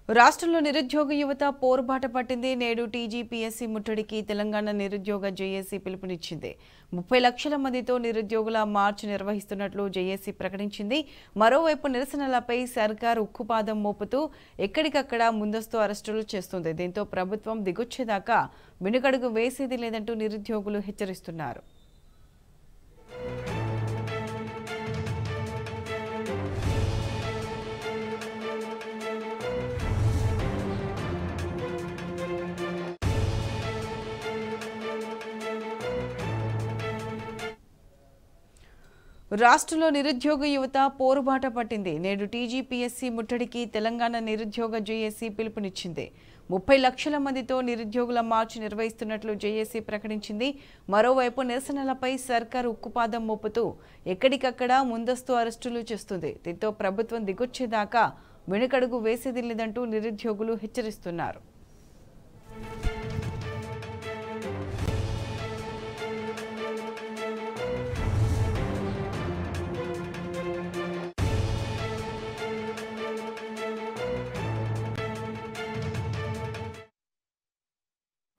రాష్ట్రంలో నిరుద్యోగ యువత పోరుబాట పట్టింది. నేడు టీజీపీఎస్సీ ముట్టడికి తెలంగాణ నిరుద్యోగ జేఏసీ పిలుపునిచ్చింది. 30 లక్షల మందితో నిరుద్యోగుల మార్చ్ నిర్వహిస్తున్నట్లు జేఏసీ ప్రకటించింది. మరోవైపు నిరసనలపై సర్కార్ ఉక్కుపాదం మోపుతూ ఎక్కడికక్కడ ముందస్తు అరెస్టులు చేస్తుంది. దీంతో ప్రభుత్వం దిగొచ్చేదాకా వెనుకడుగు వేసేది లేదంటూ నిరుద్యోగులు హెచ్చరిస్తున్నారు. రాష్ట్రంలో నిరుద్యోగ యువత పోరుబాట పట్టింది. నేడు టీజీపీఎస్సీ ముట్టడికి తెలంగాణ నిరుద్యోగ జేఏసీ పిలుపునిచ్చింది. 30 లక్షల మందితో నిరుద్యోగుల మార్చి నిర్వహిస్తున్నట్లు జేఏసీ ప్రకటించింది. మరోవైపు నిరసనలపై సర్కారు ఉక్కుపాదం మోపుతూ ఎక్కడికక్కడ ముందస్తు అరెస్టులు చేస్తుంది. దీంతో ప్రభుత్వం దిగొచ్చేదాకా వెనుకడుగు వేసేది లేదంటూ నిరుద్యోగులు హెచ్చరిస్తున్నారు.